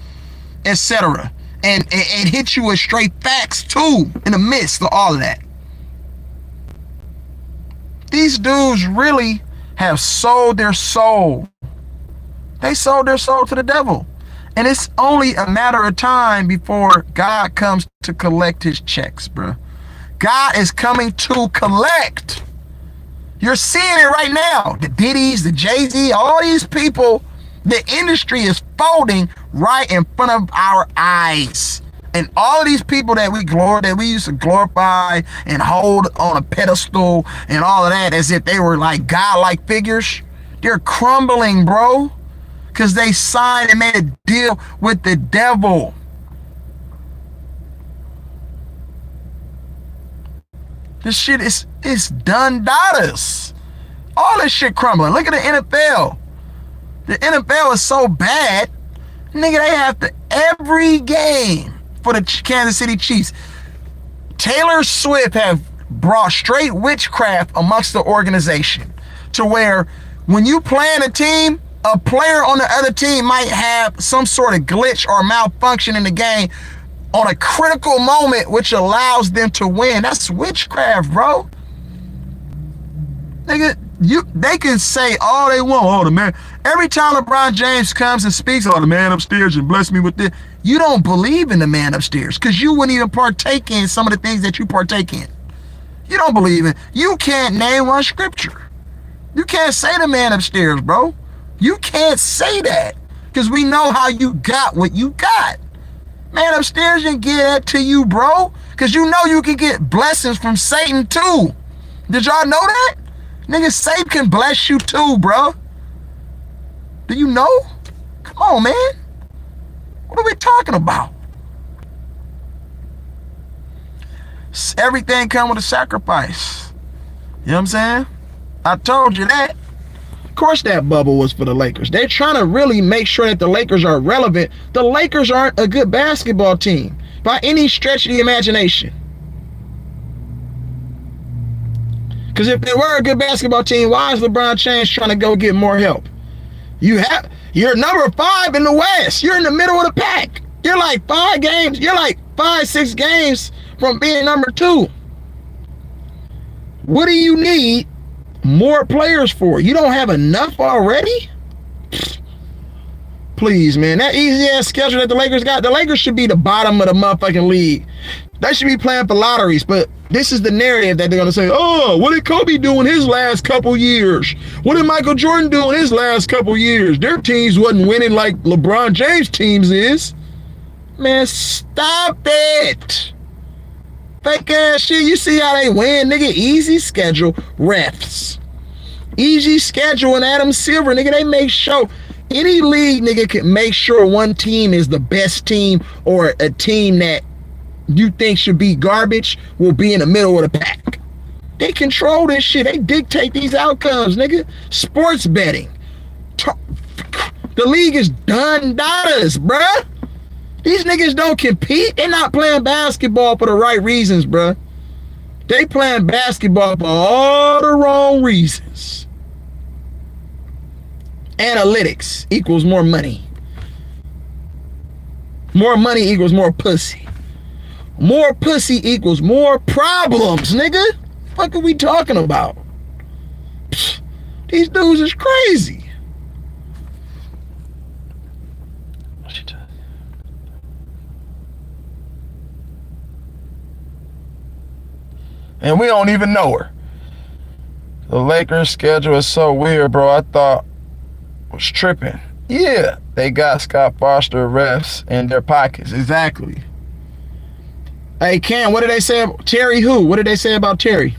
etc. And hit you with straight facts too in the midst of all of that. These dudes really have sold their soul. They sold their soul to the devil. And it's only a matter of time before God comes to collect his checks, bro. God is coming to collect. You're seeing it right now. The Diddy's, the Jay-Z, all these people, the industry is folding right in front of our eyes. And all of these people that we used to glorify and hold on a pedestal and all of that as if they were like God-like figures, they're crumbling, bro. Because they signed and made a deal with the devil. This shit is done datas. All this shit crumbling. Look at the NFL. The NFL is so bad, nigga, they have to every game for the Kansas City Chiefs. Taylor Swift have brought straight witchcraft amongst the organization to where when you plan a team, a player on the other team might have some sort of glitch or malfunction in the game on a critical moment, which allows them to win. That's witchcraft, bro. Nigga, they can say all they want. Oh, the man. Every time LeBron James comes and speaks, oh, the man upstairs and bless me with this. You don't believe in the man upstairs because you wouldn't even partake in some of the things that you partake in. You don't believe in. You can't name one scripture. You can't say the man upstairs, bro. You can't say that because we know how you got what you got. Man upstairs didn't get that to you, bro, because you know you can get blessings from Satan too. Did y'all know that? Nigga, Satan can bless you too, bro. Do you know? Come on, man. What are we talking about? Everything comes with a sacrifice. You know what I'm saying? I told you that. Of course that bubble was for the Lakers. They're trying to really make sure that the Lakers are relevant. The Lakers aren't a good basketball team by any stretch of the imagination. Because if they were a good basketball team, why is LeBron James trying to go get more help? You're number 5 in the West. You're in the middle of the pack. You're like 5 games. You're like 5-6 games from being number 2. What do you need more players for? You don't have enough already? Please, man. That easy ass schedule that the Lakers got. The Lakers should be the bottom of the motherfucking league. They should be playing for lotteries, but this is the narrative that they're going to say, oh, what did Kobe do in his last couple years? What did Michael Jordan do in his last couple years? Their teams wasn't winning like LeBron James' teams is. Man, stop it. Fake ass shit. You see how they win, nigga? Easy schedule. Refs. Easy schedule and Adam Silver, nigga. They make sure any league, nigga, can make sure one team is the best team or a team that you think should be garbage will be in the middle of the pack. They control this shit. They dictate these outcomes, nigga. Sports betting. The league is done datas, bruh. These niggas don't compete. They're not playing basketball for the right reasons, bruh. They playing basketball for all the wrong reasons. Analytics equals more money. More money equals more pussy. More pussy equals more problems, nigga. What are we talking about? Pfft, these dudes is crazy. And we don't even know her. The Lakers schedule is so weird, bro. I thought it was tripping. Yeah, they got Scott Foster refs in their pockets. Exactly. Hey, Cam, what did they say about Terry who? What did they say about Terry?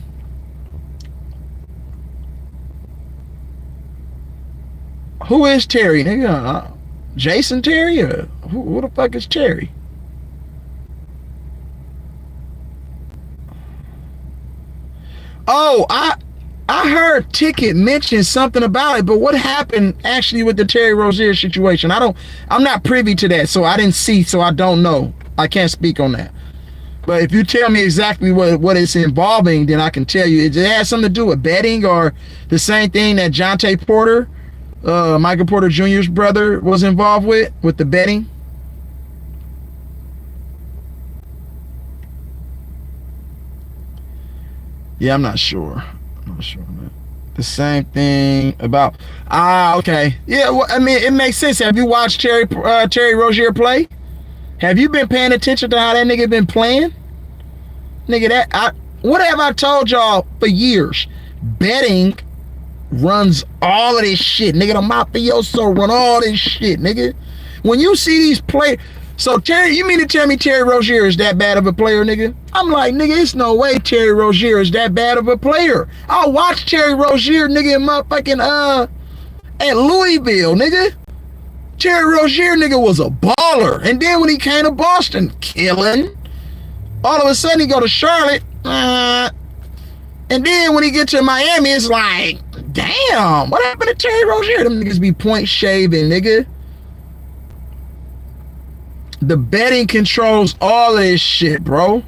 Who is Terry, nigga? Jason Terry? Or who the fuck is Terry? Oh, I heard Ticket mention something about it, but what happened actually with the Terry Rozier situation? I'm not privy to that, so I didn't see, so I don't know. I can't speak on that. But if you tell me exactly what it's involving, then I can tell you. It has something to do with betting or the same thing that Jonte Porter, Michael Porter Jr.'s brother, was involved with the betting. Yeah, I'm not sure. I'm not sure on that. the same thing about. Okay. Yeah, well, I mean, it makes sense. Have you watched Terry Rozier play? Have you been paying attention to how that nigga been playing? Nigga, what have I told y'all for years? Betting runs all of this shit. Nigga, the mafioso run all this shit, nigga. When you see these players, so Terry, you mean to tell me Terry Rozier is that bad of a player, nigga? I'm like, nigga, it's no way Terry Rozier is that bad of a player. I'll watch Terry Rozier, nigga, in motherfucking at Louisville, nigga. Terry Rozier, nigga, was a baller. And then when he came to Boston, killing. All of a sudden he go to Charlotte, and then when he get to Miami, it's like, damn, what happened to Terry Rozier? Them niggas be point shaving, nigga. The betting controls all of this shit, bro.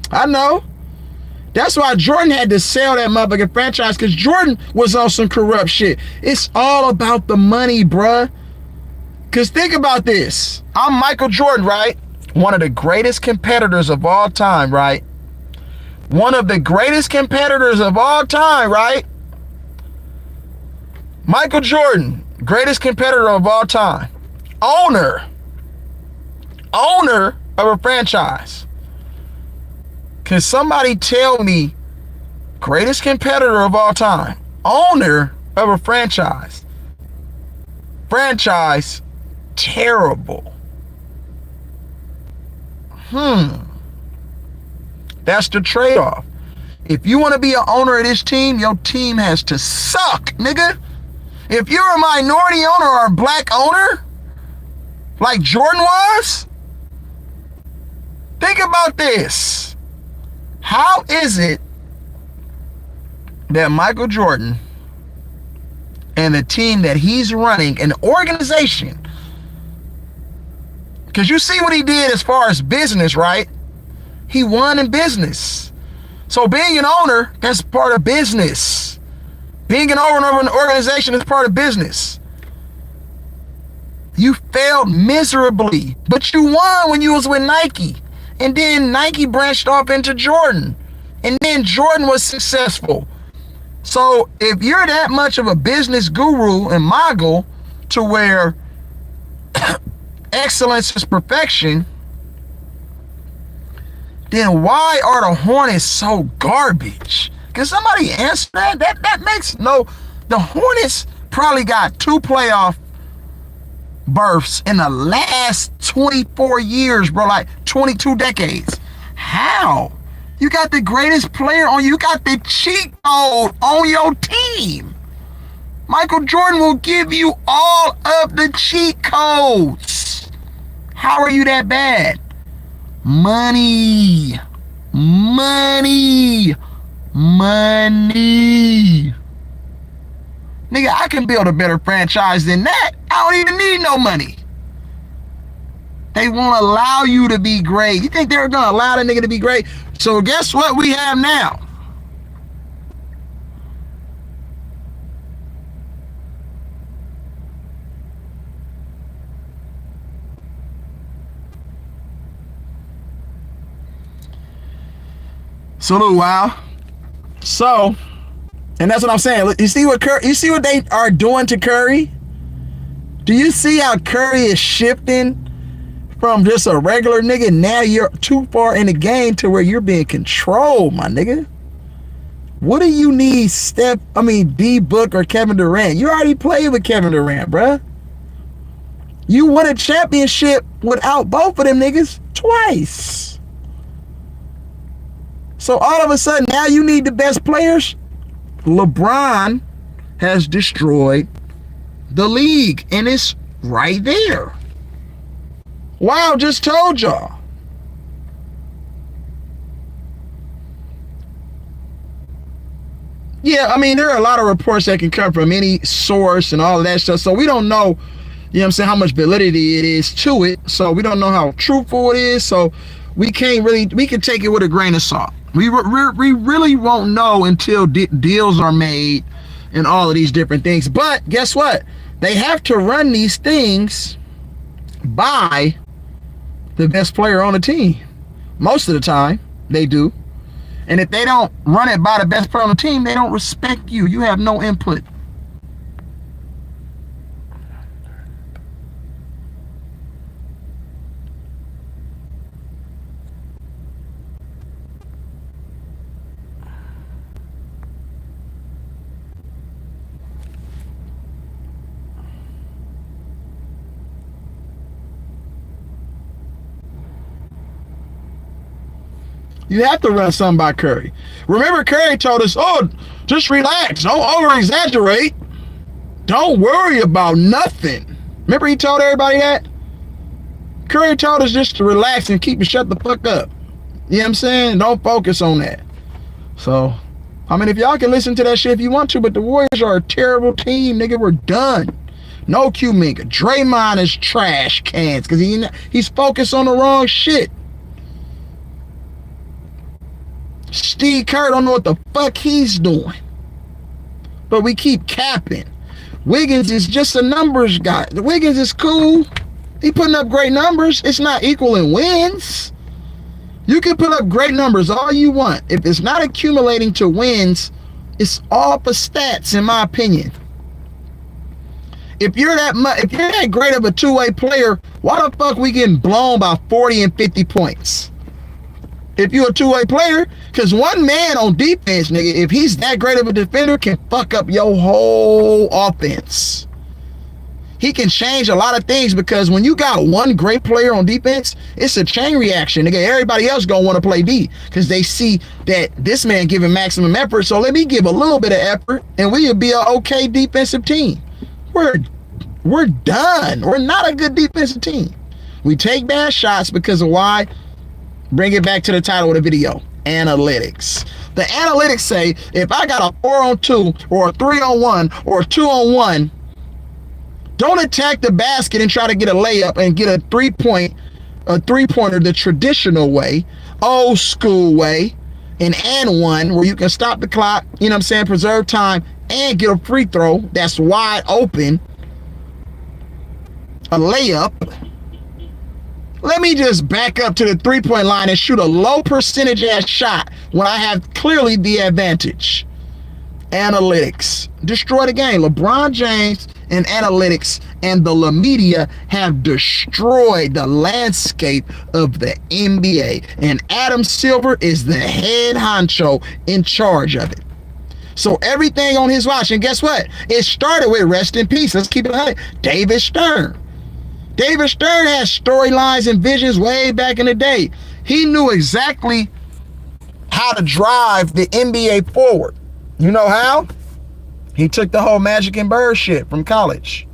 I know. That's why Jordan had to sell that motherfucking franchise, because Jordan was on some corrupt shit. It's all about the money, bruh. Because think about this. I'm Michael Jordan, right? One of the greatest competitors of all time, right? One of the greatest competitors of all time, right? Michael Jordan, greatest competitor of all time. Owner of a franchise. Can somebody tell me, greatest competitor of all time, owner of a franchise, terrible. That's the trade-off. If you want to be an owner of this team, your team has to suck, nigga. If you're a minority owner or a black owner, like Jordan was, think about this. How is it that Michael Jordan and the team that he's running, an organization, because you see what he did as far as business, right? He won in business. So being an owner, that's part of business. Being an owner of an organization is part of business. You failed miserably, but you won when you was with Nike. And then Nike branched off into Jordan. And then Jordan was successful. So if you're that much of a business guru and mogul to where excellence is perfection, then why are the Hornets so garbage? Can somebody answer that? That makes no... The Hornets probably got 2 playoff berths in the last 24 years, bro, like 22 decades. How? You got the greatest player on you. You got the cheat code on your team. Michael Jordan will give you all of the cheat codes. How are you that bad? Money. Nigga, I can build a better franchise than that. I don't even need no money. They won't allow you to be great. You think they're gonna allow that nigga to be great? So guess what we have now? Salute, wow. So, and that's what I'm saying. You see what they are doing to Curry? Do you see how Curry is shifting from just a regular nigga? Now you're too far in the game to where you're being controlled, my nigga. What do you need D Book or Kevin Durant? You already played with Kevin Durant, bruh. You won a championship without both of them niggas twice. So all of a sudden, now you need the best players? LeBron has destroyed the league, and it's right there. Wow, just told y'all. Yeah, I mean, there are a lot of reports that can come from any source and all of that stuff, so we don't know, you know what I'm saying, how much validity it is to it, so we don't know how truthful it is, so we can take it with a grain of salt. We really won't know until deals are made and all of these different things. But guess what? They have to run these things by the best player on the team. Most of the time, they do. And if they don't run it by the best player on the team, they don't respect you. You have no input. You have to run something by Curry. Remember, Curry told us, oh, just relax. Don't over-exaggerate. Don't worry about nothing. Remember he told everybody that? Curry told us just to relax and keep it shut the fuck up. You know what I'm saying? Don't focus on that. So, I mean, if y'all can listen to that shit if you want to, but the Warriors are a terrible team, nigga. We're done. No Q-Minka. Draymond is trash cans because he's focused on the wrong shit. Steve Kerr don't know what the fuck he's doing. But we keep capping. Wiggins is just a numbers guy. Wiggins is cool. He putting up great numbers. It's not equaling wins. You can put up great numbers all you want. If it's not accumulating to wins, it's all for stats, in my opinion. If you're that great of a two-way player, why the fuck we getting blown by 40 and 50 points? If you're a two-way player, because one man on defense, nigga, if he's that great of a defender, can fuck up your whole offense. He can change a lot of things because when you got one great player on defense, it's a chain reaction. Nigga, everybody else gonna want to play D because they see that this man giving maximum effort, so let me give a little bit of effort and we'll be an okay defensive team. We're done. We're not a good defensive team. We take bad shots because of why? Bring it back to the title of the video. Analytics. The analytics say if I got a 4-on-2 or a 3-on-1 or a 2-on-1, don't attack the basket and try to get a layup and get a three-pointer the traditional way, old school way, an and one where you can stop the clock, you know what I'm saying, preserve time, and get a free throw that's wide open, a layup. Let me just back up to the three-point line and shoot a low percentage ass shot when I have clearly the advantage. Analytics. Destroy the game. LeBron James and analytics and the LeMedia have destroyed the landscape of the NBA. And Adam Silver is the head honcho in charge of it. So everything on his watch, and guess what? It started with, rest in peace, let's keep it 100, David Stern. David Stern had storylines and visions way back in the day. He knew exactly how to drive the NBA forward. You know how? He took the whole Magic and Bird shit from college.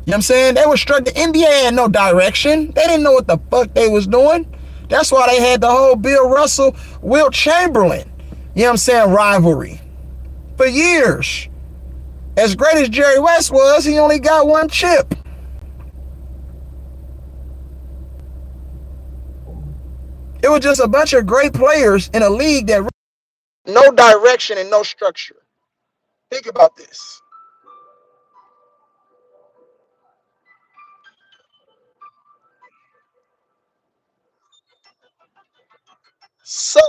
You know what I'm saying? They were struck. The NBA had no direction. They didn't know what the fuck they was doing. That's why they had the whole Bill Russell, Wilt Chamberlain, you know what I'm saying, rivalry for years. As great as Jerry West was, he only got one chip. It was just a bunch of great players in a league that no direction and no structure. Think about this. So,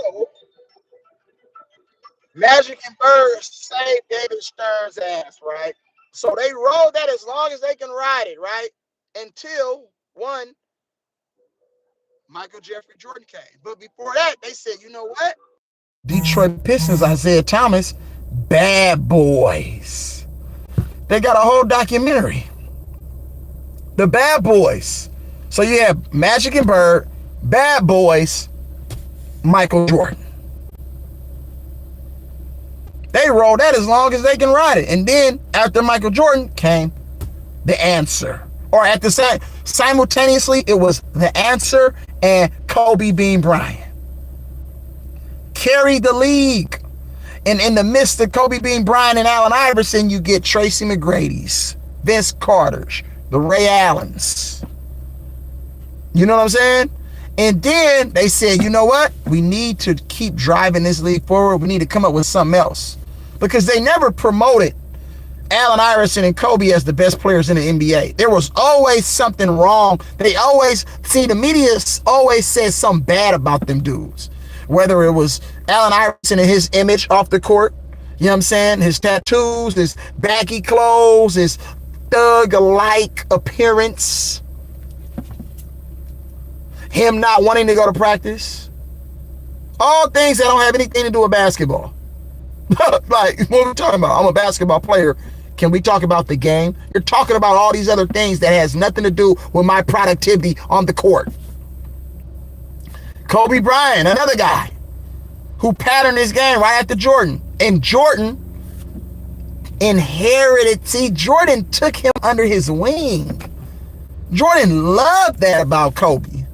Magic and Bird saved David Stern's ass, right? So they rode that as long as they can ride it, right? Until one, Michael Jeffrey Jordan came. But before that, they said, you know what? Detroit Pistons, Isaiah Thomas, bad boys. They got a whole documentary. The Bad Boys. So you have Magic and Bird, Bad Boys, Michael Jordan. They rolled that as long as they can ride it. And then after Michael Jordan came the answer. Or at the same, simultaneously, it was the answer and Kobe Bean Bryant. Carried the league. And in the midst of Kobe Bean Bryant and Allen Iverson, you get Tracy McGrady's, Vince Carter's, the Ray Allens. You know what I'm saying? And then they said, you know what? We need to keep driving this league forward. We need to come up with something else. Because they never promoted Allen Iverson and Kobe as the best players in the NBA. There was always something wrong. They always, see, the media always says something bad about them dudes. Whether it was Allen Iverson and his image off the court, you know what I'm saying? His tattoos, his baggy clothes, his thug-like appearance. Him not wanting to go to practice. All things that don't have anything to do with basketball. Like, what are we talking about? I'm a basketball player. Can we talk about the game? You're talking about all these other things that has nothing to do with my productivity on the court. Kobe Bryant, another guy who patterned his game right after Jordan. And Jordan inherited, see, Jordan took him under his wing. Jordan loved that about Kobe.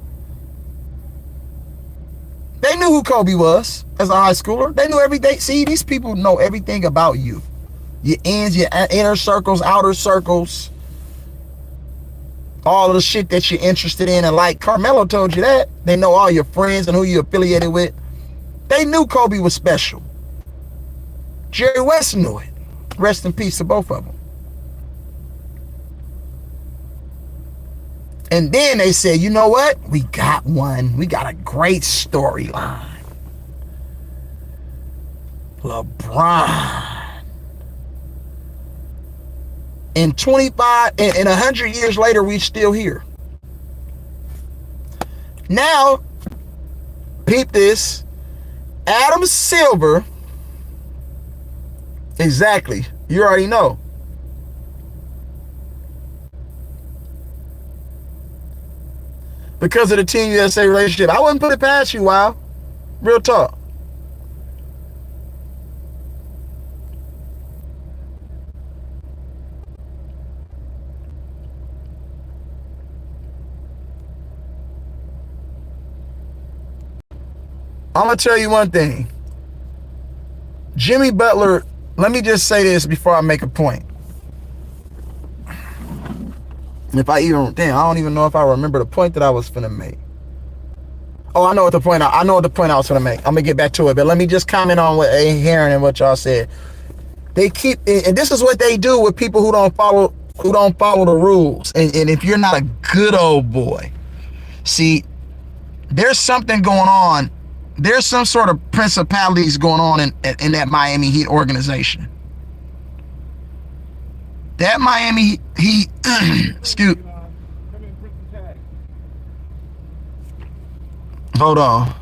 They knew who Kobe was as a high schooler. They knew everything. See, these people know everything about you. Your ends, your inner circles, outer circles. All of the shit that you're interested in. And like Carmelo told you that. They know all your friends and who you're affiliated with. They knew Kobe was special. Jerry West knew it. Rest in peace to both of them. And then they said, you know what? We got one. We got a great storyline. LeBron. In 25, and 100 years later, we still here. Now, peep this. Adam Silver. Exactly. You already know. Because of the Team USA relationship. I wouldn't put it past you, wow. Real talk. I'm going to tell you one thing. Jimmy Butler, let me just say this before I make a point. If I even, damn, I don't even know if I remember the point that I was finna make. Oh, I know what the point I was finna make. I'm gonna get back to it, but let me just comment on what A. Heron and what y'all said. They keep, and this is what they do with people who don't follow the rules. And if you're not a good old boy, see, there's something going on. There's some sort of principalities going on in that Miami Heat organization. That Miami Heat, excuse, hold on.